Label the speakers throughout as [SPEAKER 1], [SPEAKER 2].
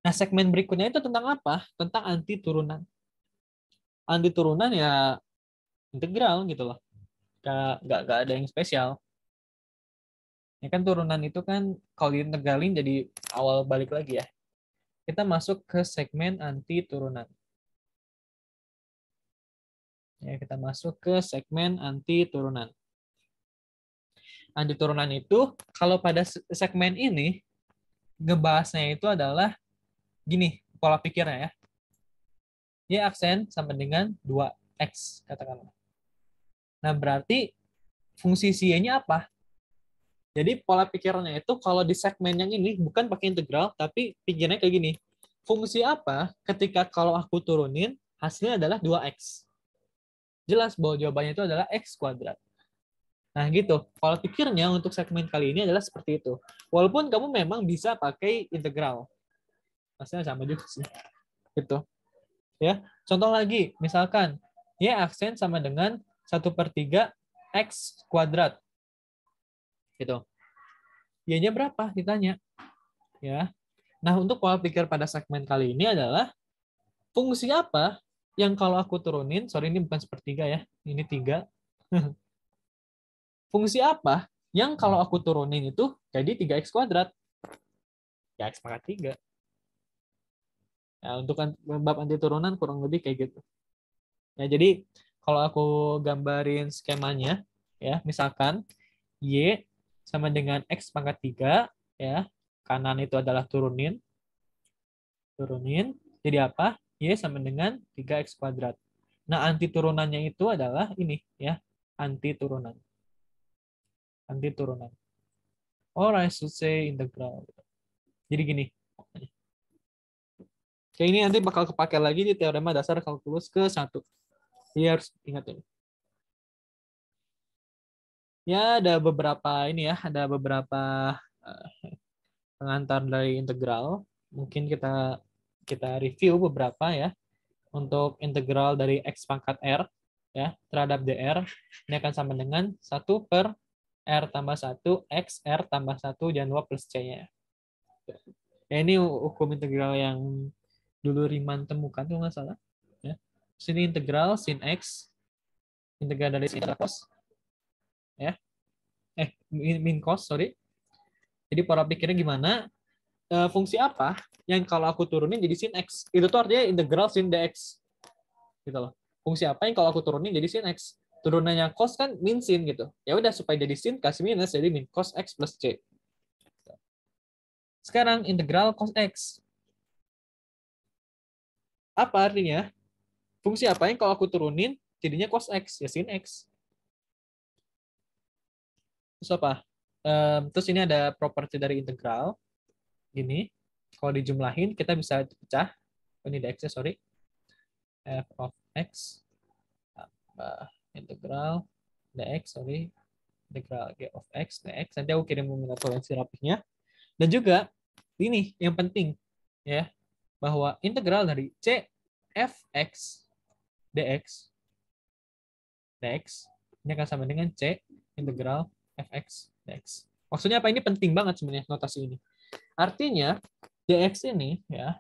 [SPEAKER 1] Nah, segmen berikutnya itu tentang apa? Tentang anti turunan. Anti turunan ya integral gitu loh. Nggak ada yang spesial. Ya kan turunan itu kan kalau diintegralin jadi awal balik lagi ya. Kita masuk ke segmen anti turunan. Ya, kita masuk ke segmen anti turunan. Anti turunan itu kalau pada segmen ini ngebahasnya itu adalah gini pola pikirnya ya. Y aksen sama dengan 2x katakanlah. Nah, berarti fungsi y-nya apa? Jadi pola pikirnya itu kalau di segmen yang ini bukan pakai integral, tapi pikirnya kayak gini. Fungsi apa ketika kalau aku turunin, hasilnya adalah 2x. Jelas bahwa jawabannya itu adalah x kuadrat. Nah gitu, pola pikirnya untuk segmen kali ini adalah seperti itu. Walaupun kamu memang bisa pakai integral. Hasilnya sama juga sih. Gitu. Ya. Contoh lagi, misalkan y aksen sama dengan 1/3 x kuadrat. Gitu. Y-nya berapa? Ditanya. Ya. Nah, untuk pola pikir pada segmen kali ini adalah fungsi apa yang kalau aku turunin, sorry ini bukan sepertiga ya, ini 3. Fungsi apa yang kalau aku turunin itu jadi 3x kuadrat? Ya, x pangkat 3. Ya, untuk bab anti turunan kurang lebih kayak gitu. Ya, jadi kalau aku gambarin skemanya, ya misalkan y sama dengan x pangkat 3, ya kanan itu adalah turunin, jadi apa? Y sama dengan 3x kuadrat. Nah, anti turunannya itu adalah ini ya, anti turunan. Anti turunan. Or I should say integral. Jadi gini. Kayak ini nanti bakal kepake lagi di teorema dasar kalkulus ke-1. Jadi harus ingat ini. Ya, ada beberapa ini ya, ada beberapa pengantar dari integral. Mungkin kita review beberapa ya. Untuk integral dari x pangkat r ya terhadap dr ini akan sama dengan 1/r tambah 1 x r tambah 1 dan 2 plus c-nya. Ya, ini hukum integral yang dulu Riemann temukan tuh nggak salah. Ya. Sini integral sin x, integral dari sin cos, ya. Min cos, sorry. Jadi pola pikirnya gimana? Fungsi apa yang kalau aku turunin jadi sin x? Itu tuh artinya integral sin dx. Gitu loh. Fungsi apa yang kalau aku turunin jadi sin x? Turunannya cos kan min sin gitu. Ya udah supaya jadi sin kasih minus jadi min cos x plus c. Sekarang integral cos x. Apa artinya? Fungsi apa yang kalau aku turunin jadinya cos x? Ya sin x. Terus apa? Terus ini ada properti dari integral. Gini. Kalau dijumlahin kita bisa pecah. Ini dx, sorry. F of x tambah integral dx, sorry. Integral g of x dx. Nanti aku kirim notulensi rapihnya. Dan juga ini yang penting ya, bahwa integral dari c fx dx ini akan sama dengan c integral fx dx. Maksudnya apa? Ini penting banget sebenarnya notasi ini. Artinya dx ini ya,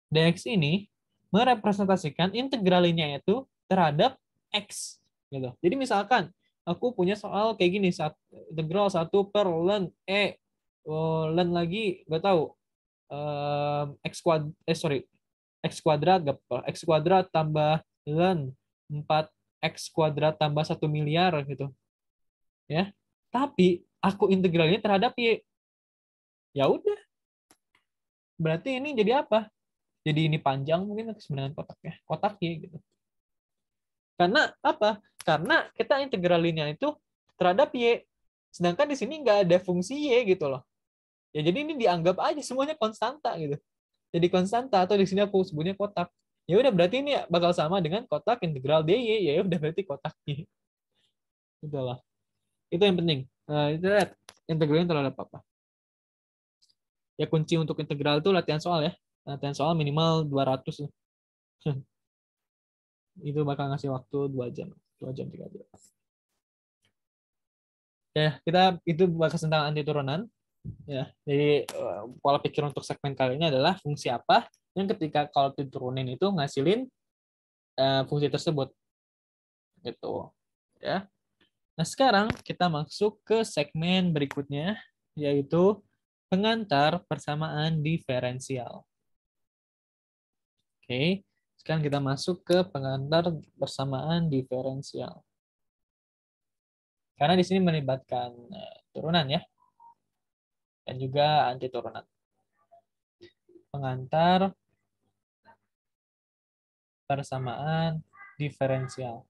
[SPEAKER 1] dx ini merepresentasikan integralnya itu terhadap x gitu. Jadi misalkan aku punya soal kayak gini, integral 1/ln ln lagi nggak tahu x kuadrat gak apa, x kuadrat tambah ln 4x kuadrat tambah 1 miliar gitu ya, tapi aku integralnya terhadap y, ya udah berarti ini jadi apa, jadi ini panjang mungkin sebenarnya kotaknya kotak y gitu. Karena apa? Karena kita integralinnya itu terhadap y, sedangkan di sini nggak ada fungsi y gitu loh. Ya jadi ini dianggap aja semuanya konstanta gitu. Jadi konstanta atau di sini aku sebutnya kotak. Ya udah berarti ini bakal sama dengan kotak integral dy, ya udah berarti kotak y. Itulah. Itu yang penting. Nah, itu lihat integralnya terhadap apa. Ya kunci untuk integral itu latihan soal ya. Latihan soal minimal 200. Itu bakal ngasih waktu 2 jam. 2 jam 3 jam. Ya, kita itu bahas tentang anti turunan. Ya, jadi pola pikir untuk segmen kali ini adalah fungsi apa yang ketika kalau diturunin itu ngasilin fungsi tersebut gitu. Ya. Nah, sekarang kita masuk ke segmen berikutnya yaitu pengantar persamaan diferensial. Oke. Sekarang kita masuk ke pengantar persamaan diferensial. Karena di sini melibatkan turunan ya dan juga anti turunan. Pengantar persamaan diferensial.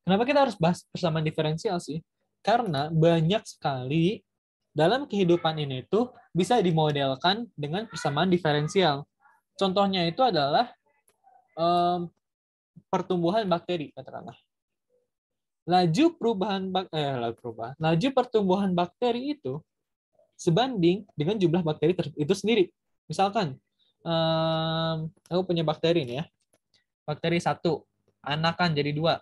[SPEAKER 1] Kenapa kita harus bahas persamaan diferensial sih? Karena banyak sekali dalam kehidupan ini tuh bisa dimodelkan dengan persamaan diferensial. Contohnya itu adalah pertumbuhan bakteri, katakanlah. Laju pertumbuhan bakteri itu sebanding dengan jumlah bakteri itu sendiri. Misalkan, aku punya bakteri nih ya, bakteri 1, anakan jadi 2.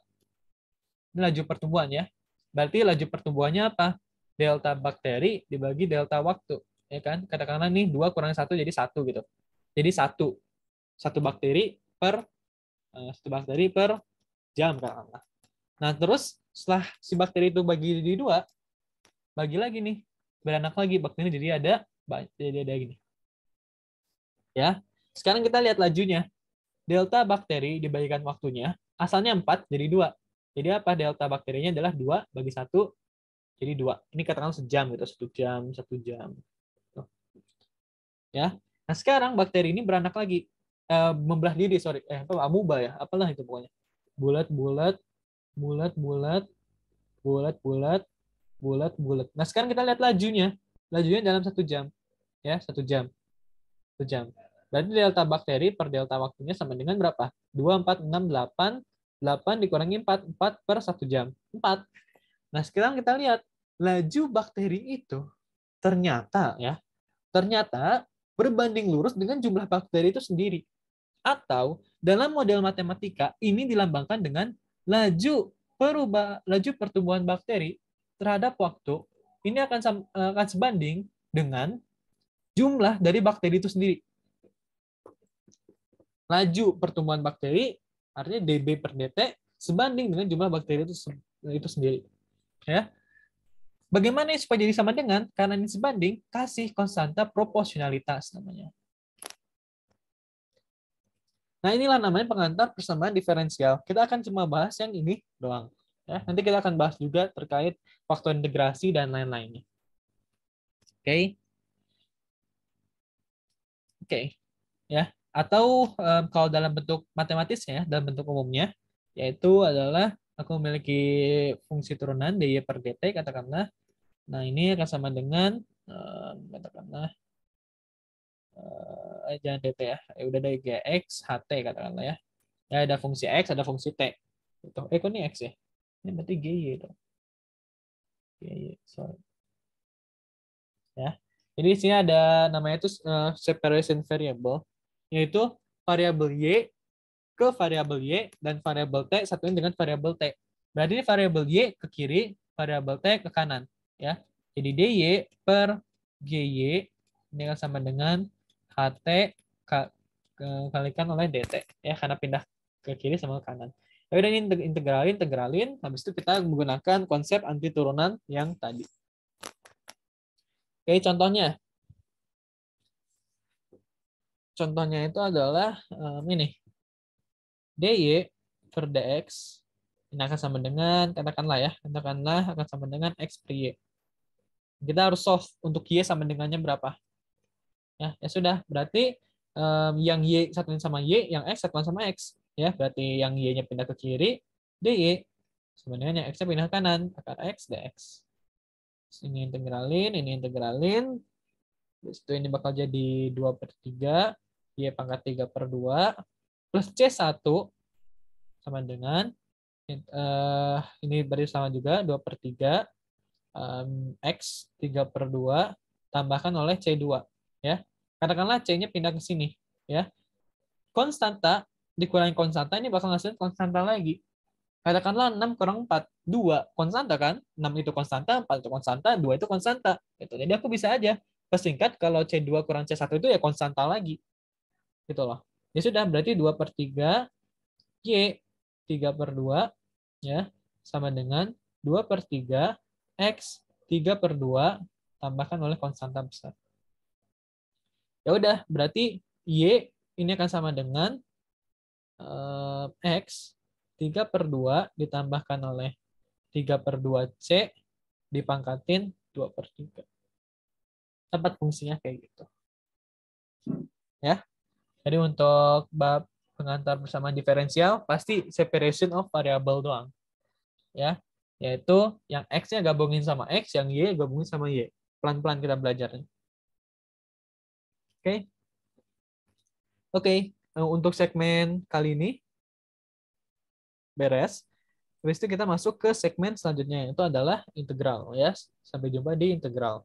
[SPEAKER 1] Ini laju pertumbuhan ya. Berarti laju pertumbuhannya apa? Delta bakteri dibagi delta waktu. Ya kan? Katakanlah nih 2 kurang 1 jadi 1 gitu. Jadi 1 bakteri per jam katakanlah. Nah, terus setelah si bakteri itu bagi di 2, bagi lagi nih. Beranak lagi bakteri jadi ada gini. Ya. Sekarang kita lihat lajunya. Delta bakteri dibagikan waktunya, asalnya 4 jadi 2. Jadi apa? Delta bakterinya adalah 2 bagi 1 jadi 2. Ini katakan sejam gitu, 1 jam, 1 jam. Ya. Nah, sekarang bakteri ini beranak lagi. Membelah diri, sorry. Amuba ya, apalah itu pokoknya. Bulat-bulat, bulat-bulat, bulat-bulat, bulat-bulat. Nah, sekarang kita lihat lajunya. Lajunya dalam 1 jam. Ya, 1 jam. 1 jam. Berarti delta bakteri per delta waktunya sama dengan berapa? 2, 4, 6, 8. 8 dikurangi 4. 4 per 1 jam. 4. Nah, sekarang kita lihat. Laju bakteri itu ternyata berbanding lurus dengan jumlah bakteri itu sendiri. Atau dalam model matematika ini dilambangkan dengan laju pertumbuhan bakteri terhadap waktu ini akan sebanding dengan jumlah dari bakteri itu sendiri. Laju pertumbuhan bakteri artinya dB per dt sebanding dengan jumlah bakteri itu sendiri. Ya. Bagaimana supaya jadi sama dengan? Karena ini sebanding, kasih konstanta proporsionalitas namanya. Nah, inilah namanya pengantar persamaan diferensial. Kita akan cuma bahas yang ini doang. Ya, nanti kita akan bahas juga terkait faktor integrasi dan lain-lainnya. Oke. Oke. Ya. Atau kalau dalam bentuk matematisnya, dalam bentuk umumnya, yaitu adalah aku memiliki fungsi turunan dy per dt, katakanlah. Nah, ini akan sama dengan, katakanlah, jangan dt ya. Udah ada gx, ht, katakanlah ya. Ya, ada fungsi x, ada fungsi t. Gitu. Kok ini x ya? Ini berarti gy itu. Gy, sorry. Ya. Jadi di sini ada namanya itu separation variable, yaitu variabel y ke variabel y dan variabel t satuin dengan variabel t. Berarti ini variabel y ke kiri, variabel t ke kanan, ya. Jadi dy per gy ini akan sama dengan ht kalikan oleh dt, ya, karena pindah ke kiri sama ke kanan. Ya udah, ini integralin, habis itu kita menggunakan konsep anti turunan yang tadi. Oke, contohnya. Contohnya itu adalah ini. dy per dx ini akan sama dengan, katakanlah akan sama dengan x per y. Kita harus solve untuk y sama dengannya berapa. Ya sudah, berarti yang y satuin sama y, yang x satuan sama x. Ya, berarti yang y-nya pindah ke kiri, dy sama dengan yang x-nya pindah ke kanan, akar x dx. Ini integralin. Terus itu ini bakal jadi 2/3, y pangkat 3/2, plus C1 sama dengan, ini berarti sama juga, 2/3, X 3/2, tambahkan oleh C2. Ya. Katakanlah C-nya pindah ke sini. Ya. Konstanta, dikurangi konstanta, ini bakal ngasih konstanta lagi. Katakanlah 6 kurang 4, 2 konstanta kan? 6 itu konstanta, 4 itu konstanta, 2 itu konstanta. Gitu. Jadi aku bisa aja persingkat kalau C2 kurang C1 itu ya konstanta lagi. Gitu loh. Ya sudah, berarti 2 per 3 Y 3 per 2 ya sama dengan 2 per 3 X 3 per 2 tambahkan oleh konstanta besar. Ya udah, berarti Y ini akan sama dengan X 3 per 2 ditambahkan oleh 3 per 2 C dipangkatin 2 per 3. Dapat fungsinya kayak gitu. Ya. Jadi untuk bab pengantar bersama diferensial pasti separation of variable doang. Ya. Yaitu yang X-nya gabungin sama X, yang Y gabungin sama Y. Pelan-pelan kita belajarnya. Oke. Oke, untuk segmen kali ini beres. Habis itu kita masuk ke segmen selanjutnya, itu adalah integral ya. Sampai jumpa di integral.